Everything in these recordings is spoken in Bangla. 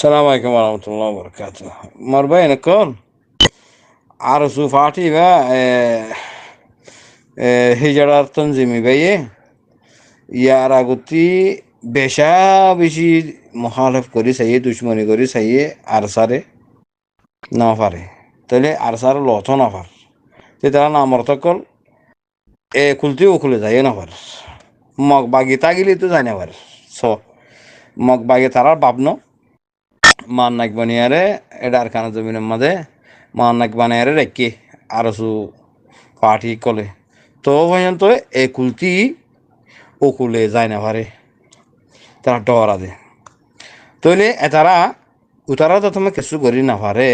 السلام عليكم ورحمة الله وبركاته. مربينكم عرسو فاتي با هجرات تنظيمي بيه ইয়ারা গতি বেশা বেশি মুখালফ করি চাইয়ে দুশ্মনী করি চাইয়ে আর সারে না পারে তাহলে আর সার লত না পার তারা নামর তকল খুলতেও খুলে যায় না পার মগ বাগি তাগিলি তো যায় না পার মগ বাগে তারা ভাবন মান নাক বানিয়ারে এডার খানা জমিনের মাঝে মান নাক বানিয়ারে রেখে আরসু পাঠি কলে তো পর্যন্ত এ কুলতি ওকুলে যায় না পারে তারা ডরা দে তইলে এতারা উতারা তো তুমি কিছু করি না পারে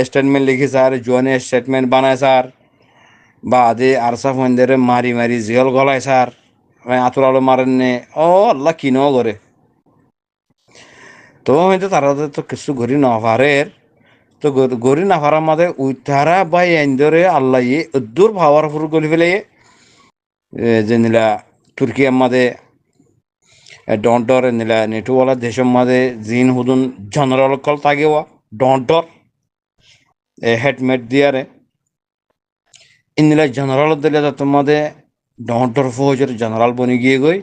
স্টেটমেন্ট লিখি স্যার জোনে স্টেটমেন্ট বানায় স্যার বা আদে আরসা ফন্দের মারি মারি জিয়ল গলায় স্যার আতুরালো মারেন নে ও আল্লাহ কিনো করে তো হয়তো তারা তো কিছু করি না পারে তো গরি না পারার মাঝে উতারা বা এন্দরে আল্লাহ দূর পাওয়ারফুল গলি ফেলে যে নিলা তুর্কিয়ার মাঝে ডন্টর নিলা নেটওয়ালা দেশের মাঝে জিন হুদুন জেনারেল কল থাকেওয়া ডন্টর হেডমেট দিয়ারে ইনিলা জেনারেল দিলে তোমাদের ডন্টর ফৌজের জেনারেল বনি গিয়ে গই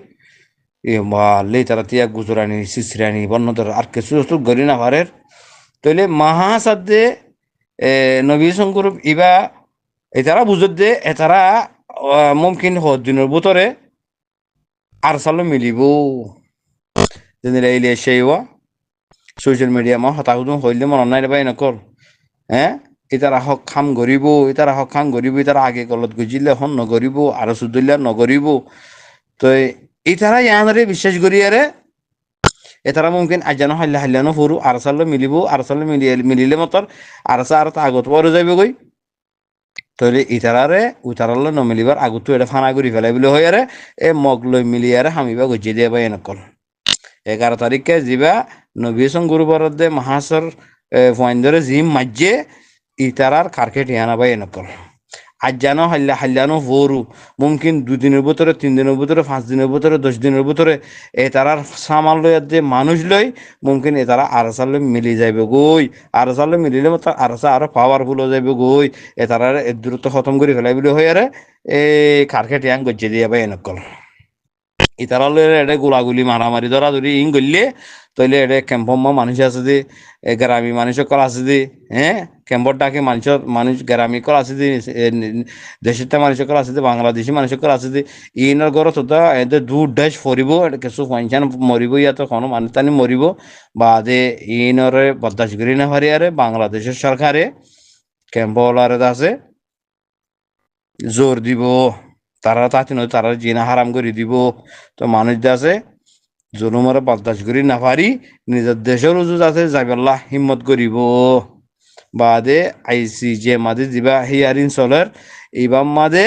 বা লে তারা তিয়া গুজরানি সিসরানি বন্যতর আর কিছু গরি না পারে তইলে মহাসাধ্যে নবী শঙ্কর ইবা এতারা বুঝত দে এতারা মুমকিন দিনের ভিতরে আর সালো মিলিব যেন এইলে সেইবা সোশ্যাল মিডিয়া মা হতাহুদুম হইলে মন নাই পাই নকল ইতারা হক খাম গরিব ইতারা হক খাম গরিব ইতারা আগে কলত গুজিলে হন নগরিব আর সুদুল্লা নগরিব তো ইতারা ইয়ানরে বিশ্বাস করিয়ারে এতারা মুমকিন আজানো হাল্লা হাল্লানো ফুরু আর সালো মিলিব আর সালো মিলিলে মতর আর সা আর আগত পরে যাবে গই তাহলে ইতারারে উতারালে নমিলিবার আগতো এটা ফানা করি ফেলাই বলে হয় আরে এ মগ লই মিলিয়ারে হামিবা গজিয়ে দিয়ে পাই নকল 11 তারিখে যা নবীসং গুরুবরদ দে মহাসর ফয়েন্দরে জিম মাজ্জে ইতারার কার্কেট ইয়ানা পাই নকল আজ জানো হাল্লা হাল্লানো ভোরু মুমকিন 2 দিনের ভিতরে 3 দিনের ভিতরে 5 দিনের ভিতরে 10 দিনের ভিতরে এ তারার সামাল লই যে মানুষ লই মুমকিন এ তারা আরসালে মিলি যাইবে গই আরসালে মিলিলে মত আরসা আরো পাওয়ারফুল হয়ে যাইবে গই এ তারার দ্রুত খতম করে ফেলাই বলে হই আরে এই কার্কেট ইয়াং গজ্জে দিয়া পাই নকল ইতারালে এটা গোলাগুলি মারামারি ধরা ধরি ইং গললে তইলে এটা ক্যাম্পম্মা মানুষ আছে যে গ্রামী মানুষ কল আছে যে ক্যাম্পর ডাকে মানুষ গ্রামী কল আছে যে দেশের মানুষ কল আছে যে বাংলাদেশি মানুষ কল আছে যে ইনর ঘর তো এদের দূর দেশ ফরিব কিছু পয়সান মরিব ইয়াত কোনো মানুষ টানি মরিব বা দে ইনরে বরদাস্ত করি না পারি আরে বাংলাদেশের সরকারে ক্যাম্পওয়ালারে আছে জোর দিব তারা তাতে নয় তারা জিনা হারাম করে দিব তো মানুষ আছে জনমরে বরদাস্ত করি না পারি নিজের দেশের উজু আছে যাইবাল্লাহ হিম্মত করিব বাদে আইসি যে মাঝে দিবা হিয়ারিং চলের এইবার মাঝে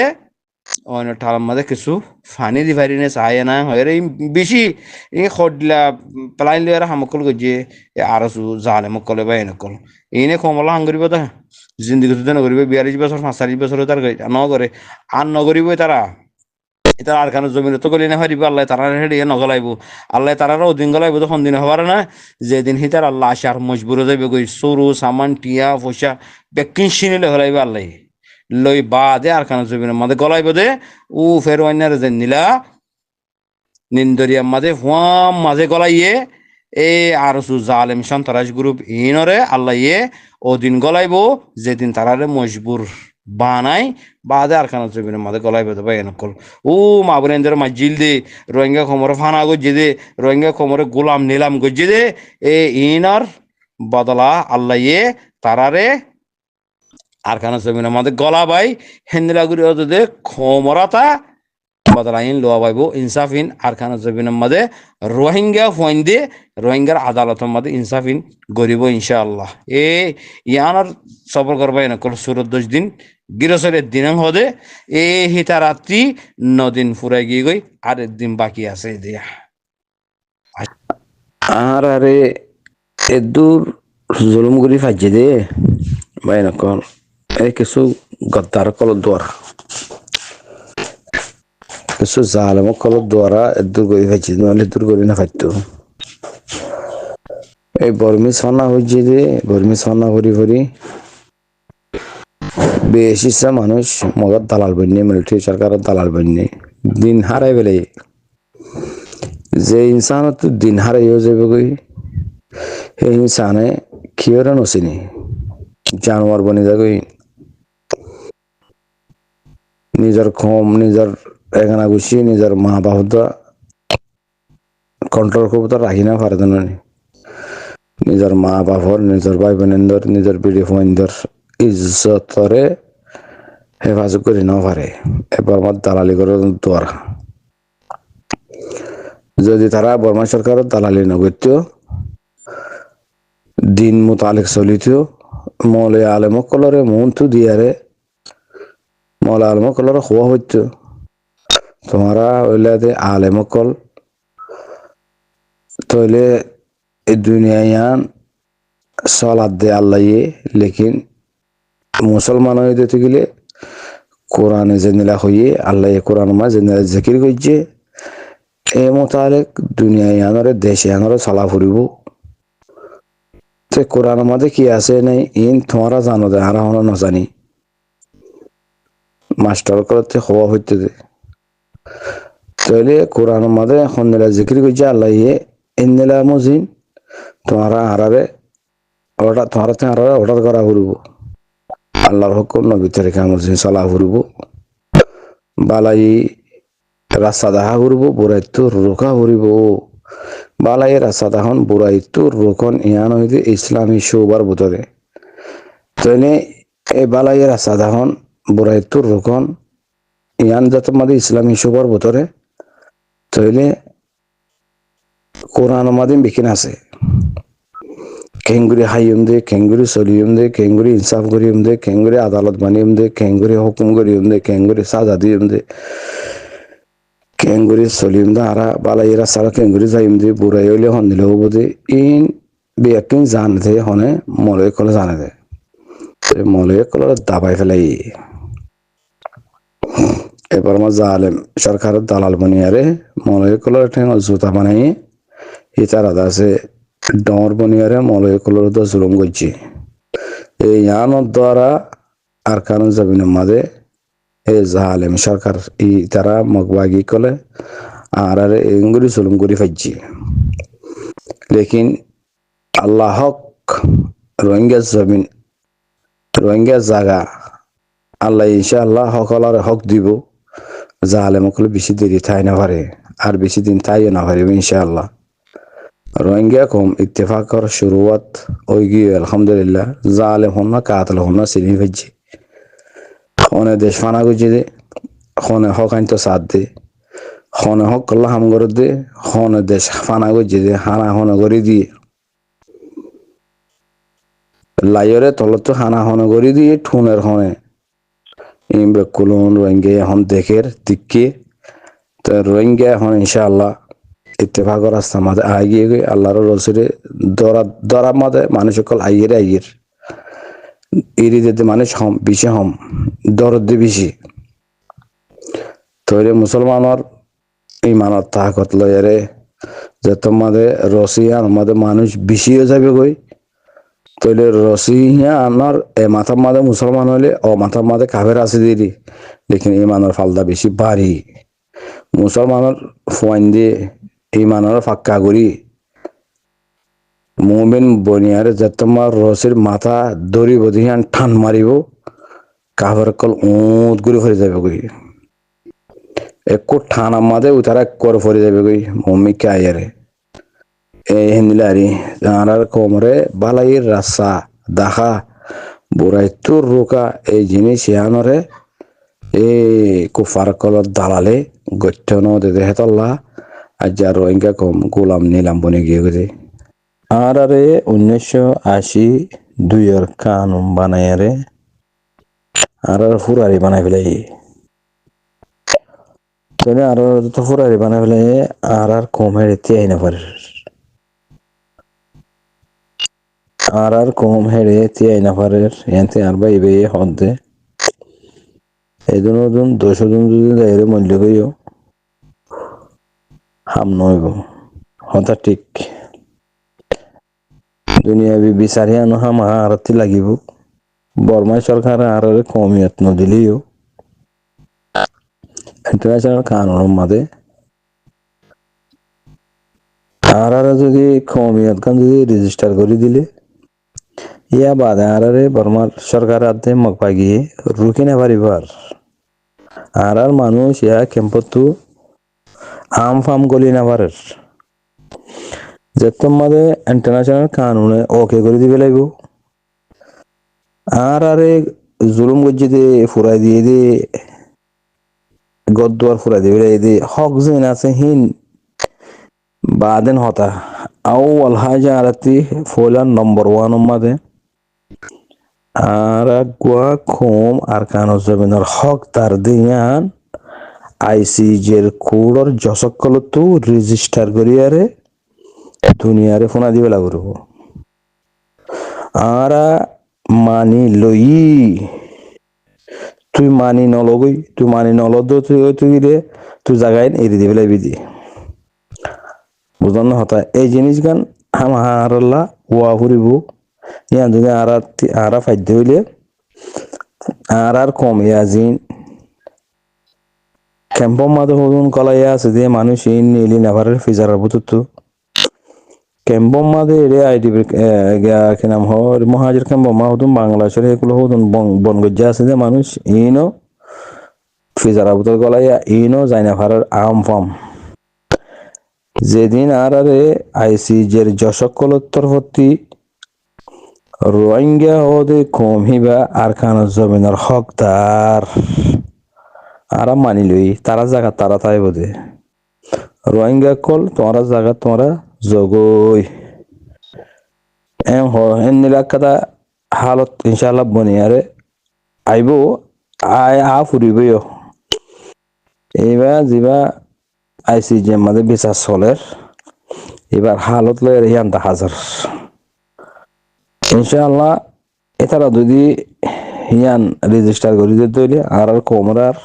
অন্য ঠালার মাঝে কিছু ফানি দিবারি নে চাই না হয় বেশি খডলা প্লাইন লিয়ার হামকল গজে আরসু জালে মকলে বা এনেকল এনে কমলা হাঙ্গরিব তা জিন্দিগি তো নগরিব 42 বছর 45 বছর তার নগরে আর নগরিব তারা এটা আর কারণ জমিন তো গলি না হারিব আল্লাহ তারা হেডিয়ে নগলাইব আল্লাহ তারারও ওদিন গলাইব তখন দিন হবার না যেদিন হিতার আল্লাহ আসার মজবুর যাইব গই সরু সামান টিয়া পয়সা বেকিন সিনিলে হলাইব আল্লাহ লই বাদে আর কারণ জমিনের মাঝে গলাইব দে ও ফের অন্যার যে নীলা নিন্দরিয়ার মাঝে হুয়াম মাঝে গলাইয়ে এ আর জালেম সন্ত্রাস গ্রুপ ইনরে আল্লাহ ওদিন গলাইব যেদিন তারারে মজবুর বানাই বাদে আর খানা জমিনের মাঝে গলাই বেঁধে পাই এনকল ও মাবুরেন্দ্র মাজিল দে রোহিঙ্গা খমরে ফানা গজ্জে দে রোহিঙ্গা খমরে গোলাম নিলাম গজ্জে দে এ ইনার বদলা আল্লাহ তারারে আর খানা জমিনের মাঝে গলা বাই হেন্দিলাগুড়ি দে খমরাতা বদলাইন লোয়া পাইব ইনসাফিন আর খানা জমিনের মাঝে রোহিঙ্গা ফইন্দে রোহিঙ্গার আদালতের মাঝে ইনসাফিন গরিব ইনশাআল্লাহ ইয়ানার সবর করবাই নকল সুরত 10 দিন গিরসরের দিন হদে হিতা রাত্রি 9 দিন ফুরাই গিয়ে গই আর একদিন বাকি আছে দিয়া আর আরে এদুর জুলুম করি ফাজে দে ভাই নকল এই কিছু গদ্দার কল দোয়ার কিছু জালেম কল দ্বারা এদুর করি ফাজে নহলে দূর করি না ফাজতো এই বর্মি সনা হচ্ছে যে বর্মি সনা ভরি বেশি মানুষ মগর দালাল বন্যে মিলিটারি সরকারের দালাল বন্যে দিন হারাই বেলে যে ইনসান তো দিন হারাইও যাবে গই সেই ইনসানে কিয়রে নচিনি জানোয়ার বনি যাগই নিজের খম নিজের এখানা গুছি নিজের মা বাপ কন্ট্রোল করবো তো রাখি না পারে না নিজের মা বাপর নিজের ভাই বোনেন্দর নিজের বিড়ি ফোনদের ইজ্জতরে হেফাজত করে নাও পারে এবার আমার দালালি করে দোয়ার যদি তারা বর্মা সরকারের দালালি নগত্য দিন মোতালেক চলিত মলে আলেমক কলরে মন তো দিয়ারে মলে আলেমক কলরে খোয়া হইত তোমারা ওইলাদে আলেমকল তইলে এই দুনিয়ায়ান সলাদ দে আল্লাহ লেকিন মুসলমান হয়ে দিতে গেলে কোরআনে জেনেলা হইয়ে আল্লাহ কোরআন মা জেনেলা জিকির করছে এ মোতালেক দুনিয়ায় আনরে দেশে আনরে চলা ফুরিব তে কোরআন মাঝে কি আছে নাই ইন তোমারা জানো দে আর হনো নজানি মাস্টার করতে হওয়া হইতে দে তাইলে কোরআন মাঝে হন্নেলা জিকির করছে আল্লাহ ইন্নেলা মজিন তোমারা আরারে তোমারা আরারে অর্ডার করা ফুরিব আল্লাহর হুকুম নবী তরিকা মজিন চলা ফুরিব বালাই রাস্তা দেখা ফুরিব বুড়াইতো রোকা ফুরিব বালাই রাস্তা দেখন বুড়াইতো রোকন ইয়ান হইতে ইসলামী শোবার ভিতরে তাইলে এই বালাই রাস্তা দেখন বুড়াইতো রোকন ইয়ান যত মাদে ইসলামী শোবার ভিতরে তাইলে কোরআন মাদিন বিকিন আছে কেঙ্গুরি হাইম দে কেঙ্গুরি সলিম দে কেঙ্গুরি ইনসাফ করিম দে কেঙ্গুরি আদালত বানিম দে কেঙ্গুরি হুকুম করিম দে কেঙ্গুরি সাজা দিম দে কেঙ্গুরি সলিম দে আরা বালাইরা সারা কেঙ্গুরি যাইম দে বুড়াই হইলে হন দিলে হবো দে ইন বেকিন জান দে হনে মলয় কলে জানে দে মলয় কলে দাবাই ফেলাই এবার মা জালেম সরকারের দালাল বনিয়ারে মলয় কলে ঠেঙ্গ জুতা বানাই ইতার আদা আছে ডর বনিয়ারে মলয় কলর তো জুলুম করছে এই ইয়ানোর দ্বারা আর কারণ জমিনের মাঝে এই জালেম সরকার ই তারা মগবাগি কলে আর আরে এঙ্গুরি জুলুম করি ফাইছি লেকিন আল্লাহ হক রোহিঙ্গা জমিন রোহিঙ্গা জাগা আল্লাহ ইনশাআল্লাহ সকলের হক দিব জালেম কলে বেশি দেরি থাই না পারে আর বেশি দিন থাইও না পারে ইনশাআল্লাহ রোহিঙ্গা কম ইত্তেফাকর শুরুয়াত হয়ে গিয়ে আলহামদুলিল্লাহ জালেম হন না কাতল হন না সিনি ভেজছে হনে দেশ ফানা গুজি দে হনে হক আইন তো সাথ দে হনে হক করলে হাম করে দে হনে দেশ ফানা গুজি দে হানা হনে করে দিয়ে লাইরে তলত তো হানা হনে করে দিয়ে ঠুনের হনে ইমবে কুলুন রোহিঙ্গা এখন দেখের তিক্কে তো রোহিঙ্গা এখন ইনশাআল্লাহ ইত্তেফাকর রাস্তা মাঝে আগিয়ে গিয়ে আল্লাহর রসুরে দরা মাঝে মানুষ সকল আইয়ের এরি যেতে মানুষ হম বেশি হম দরদ বেশি তৈরি মুসলমানের ইমানত তাহাকত লয়ারে যে তোমাদের রসিয়া আমাদের মানুষ বেশিও যাবে গই তৈলে রসিয়া আমার এ মাথার মাঝে মুসলমান হইলে ও মাথার মাঝে কাফের আছে দিদি লেকিন ইমানের ফালদা বেশি বাড়ি মুসলমানের ফোয়াইন দিয়ে ইমানের ফাক্কা করি মুমিন বনিয়ারে যে তোমার রসির মাথা দড়িব দিহান ঠান মারিব কাফের কল উঁত করে ফেরে যাবে গই একটু ঠানা মাঝে উতারা করে ফেরে যাবে গই মম্মিকে আয়ারে এই হিন্দিলারি আর কোমরে বালাইয়ের রাস্তা দেখা বুড়াই তোর রোকা এই জিনিস ইয়ানরে এই কুফার কলর দালালে গঠ্য নদে হেতল্লা আর যা রোহিঙ্গা কম গোলাম নিলাম বনে গিয়ে গেছে আর আরে 1982 কানুন বানায়ারে আর ফুরারি বানাই ফেলাই আর তো ফুরারি বানাই ফেলাই আর কম হেড়ে আইনা পারে আর কম হেড়ে আইনা পারে এতে আর বাইবে হদ্দে এই দিন 200 জন যদি দায়ের মূল্য করিও হাম নইব হতা ঠিক দুনিয়াবি বিচাৰি আনো হামা আৰতি লাগিব বৰ্মা চৰকাৰে আৰু কমিয়ত নদিলেও ইন্টারন্যাশনাল কানুনের মাঝে আর যদি কমিয়ত খান যদি রেজিস্টার করে দিলে ইয়া বাদে আরে বর্মার সরকার আদে মকপা গিয়ে রুখে না পারিবার আর মানুষ ইয়া কেম্পতু আম ফাম গলি না পারে যেতম মাঝে ইন্টারন্যাশনাল কানুনে ওকে করে দিবে লাগবো আর আরে জুলুম গজ্জিতে ফুরাই দিয়ে দিয়ে গদ্দুয়ার ফুরাই দিবে দিয়ে হক জিন আছে হিন বাদেন হতা আউয়াল হাজা আরতি ফলান নম্বর 1 মাঝে আর গুয়া খোম আর কানো জমিনের হক তার দিয়ান আইসিজের কোডর জসকলতো রেজিস্টার করিয়ারে দুনিয়ারে ফোনা দিবে লাগবো আর মানি লই তুই মানি নলগই তুই মানি নলদ তুই রে তুই জায়গায় এড়ি দিবে লাগবি দি বুঝন হতা এই জিনিস গান হামারাল্লাহ ওয়া ফুরিব ইয়া যদি আরা ফাইদে হইলে আর কম ইয়াজিন ক্যাম্পর মাঝে হদুন কলাইয়া আছে যে মানুষ ইন নিলি নাভারের ফিজারের বুতুতু ক্যাম্পর মাঝে এরে আইডি কি নাম হর মহাজের ক্যাম্পর মা হদুন বাংলাদেশের এগুলো হদুন বনগজ্জা আছে যে মানুষ ইনো ফিজার বুতুর কলাইয়া ইনো যাই নাভারের আম ফাম যেদিন আর আরে আইসিজের যশকলত্তর হতি রোহিঙ্গা হদে কম হিবা আর খান জমিনের হকদার আর মানি লই তারা জায়গা তারা তাই বোধে রোহিঙ্গা কল তোমরা জায়গা তোমরা জগই এন নিলাকাতা হালত ইনশাআল্লাহ বনিয়ারে আইবো আ ফুরিবইও এইবার যিবা আইসিজে মাঝে বিচার চলের এবার হালত লয় ইয়ান্তা হাজার ইনশাআল্লাহ এতারা যদি হিয়ান রেজিস্টার করে দিতে হইলে আর কমরার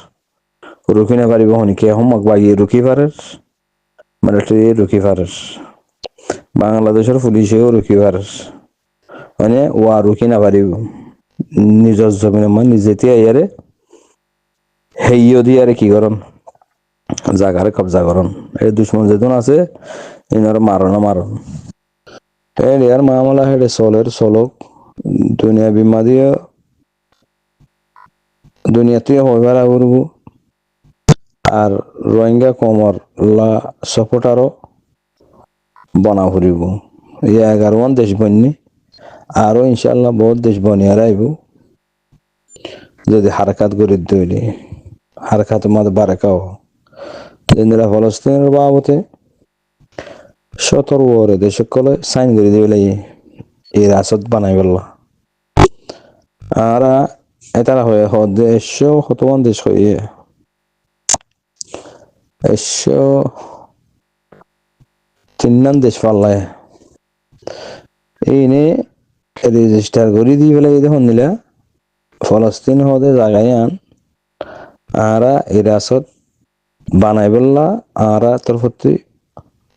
রুখি না পারিব হনিকে হোমক বাগিয়ে রুখি পারে মিলিটারি রুখি পারে বাংলাদেশের পুলিশেও রুখি পারে মানে ওয়া রুখি না পারিব নিজের জমিনে মানে নিজে ইয়ারে হেইও দিয়ারে কি করন জাগারে কবজা করন এই দুশ্মন যেদিন আছে ইনার মারণ এই ইয়ার মামলা হেডে চলক দুনিয়া বিমা দিয়ে দুনিয়াতে হইবার আবরবো আর রোহিঙ্গা কমর লা সপোর্টারও বনা ফুরিব ইয়া 11 দেশ বন্যি আরো ইনশাআল্লাহ বহুত দেশ বনিয়ার আইব যদি হারকাত করে দইলে হারকাত মাদ বারাকাও যেদিরা ফলস্তিনের বাবতে 17 ওরে দেশ কলে সাইন করে দিবে লাগে এই রাসত বানাই বললা আর এটারা হয়ে দেশ হতবান দেশ হয়ে তিন দেশ পাল্লায় এই নে রেজিস্টার করে দিয়ে ফেলে দেখুন নিলা ফলস্তিন হতে জায়গায় আন আরা ইরাসত বানাই বললা আরা তোর প্রতি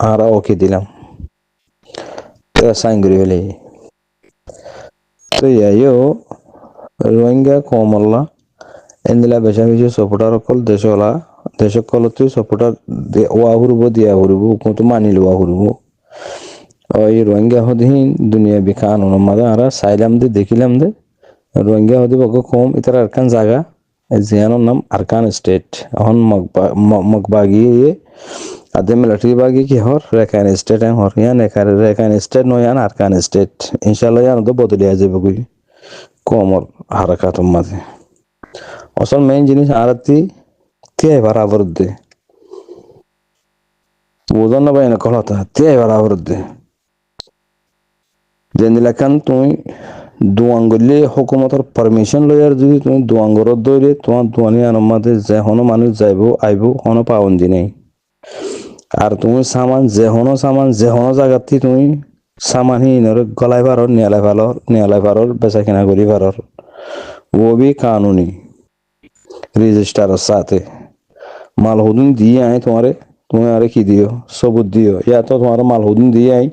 আরা ওকে দিলাম সাইন করে ফেলে তো ইয়াইও রোহিঙ্গা কমল্লা এন্দিলা বেশা বেশি সপোর্টার অকল দেশলা দেশকলতে সপোর্টার ওয়া হুরব দিয়া হুরব কিন্তু মানিল ওয়া হুরব ওই রোহিঙ্গা হদিন দুনিয়া বিখান মাদা আরা সাইলাম দে দেখিলাম দে রোহিঙ্গা হদি বক কম ইতার আরকান জায়গা জিয়ানোর নাম আরকান স্টেট এখন মকবাগি আদে মিলিটারি বাগি কি হর রেখান স্টেট হর ইয়ান রেখান স্টেট নয় ইয়ান আরকান স্টেট ইনশাআল্লাহ ইয়ান তো বদলিয়া যাবে কই কমর হারাকাত মাঝে আসল মেইন জিনিস আরতি তে বরাবর দে বুঝন না বাইনা কথা তে বরাবর দে যেনিলাকান তুই দুয়াঙ্গলে হুকুমতের পারমিশন লয়ার যদি তুমি দুয়াঙ্গর দইলে তোমার দুয়ানি আনমাদে যে হনো মানুষ যাইবো আইবো হনো পাবন্দি নেই আর তুমি সামান যে হনো জায়গাতে তুমি সামান হিনর গলাই পারর নিয়ালাই পারর বেচা কিনা করি পারর ও বি কানুনি রেজিস্টারের সাথে মাল হুদুন দিয়ে আয় তোমারে তুমি আরে কি দিও সবুত দিও ইয়া তো তোমার মাল হুদুন দিয়ে আই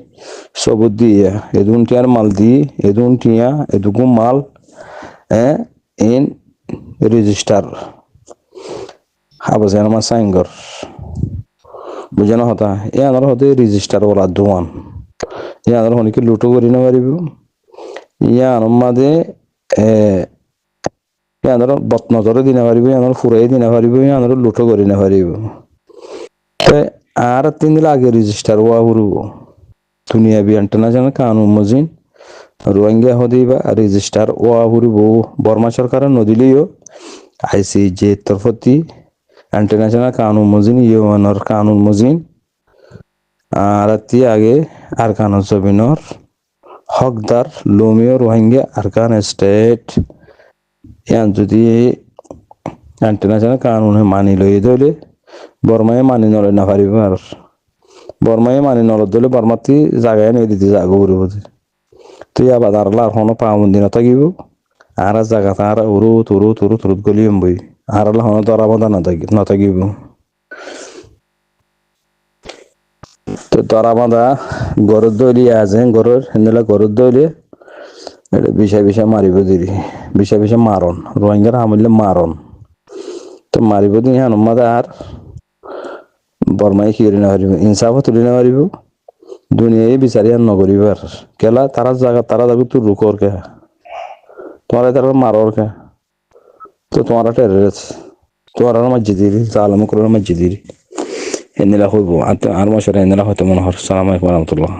সবুত দিয়ে এদুন টিয়ার মাল দি এদুন টিয়া এদুকু মাল ইন রেজিস্টার হাবজেন মা সাইঙ্গর বুঝানো হতা এ আনার হতে রেজিস্টার ওলা দোয়ান এ আনার হনিকে লুটো করি না পারিব ইয়া আনার মাঝে এ আনার বতনজরে দিনা পারিব আনার ফুরাই দিনা পারিব আনার লুটো করি না পারিব আর 3 দিন আগে রেজিস্টার ওয়া হুরু দুনিয়া বি ইন্টারন্যাশনাল কানুন মজিন রোহিঙ্গা হদিবা রেজিস্টার ওয়া হুরু বর্মা সরকার নদিলিও আইসিজে তরফতি ইন্টারন্যাশনাল কানুন মজিন ইউএনর কানুন মজিন আর আগে আরকান জবিনর হকদার লোমিও রোহিঙ্গা আরকান স্টেট ইয়ান যদি ইন্টারন্যাশনাল কানুন মানি লই দলে বর্মায় মানি নলে না পারিব আর বর্মায় মানি নলে দলে বর্মাতি জায়গায় নিয়ে দিতে যাগো উড়ব তুই আবার আর হনো পাউন্দি না থাকিব আর জায়গা তার উরুত গলিয়ম বই আর হনো দরা বাঁধা না থাকিব তো দরা বাঁধা গরুর দলি আছে গরুর হেন্দলা গরুর দলি বিষয় মারিব দিরি বিষয় মারণ রোহিঙ্গার হামলে মারণ তো মারিব দিন হানুমাদা আর বর্মাই খিরি না পারিব ইনসাফও তুলি না পারিব দুনিয়ায় বিচারি আর নগরিব আর কেলা তারা জায়গা তারা যাবি তোর রুকর কে তোমার তারা মারর কে তো তোমার টেররিস্ট তোমার মসজিদির জালাম করে মসজিদির এনেলা হইব আর মাসের এনেলা হয়তো মনে হয় সালাম আলাইকুম রহমতুল্লাহ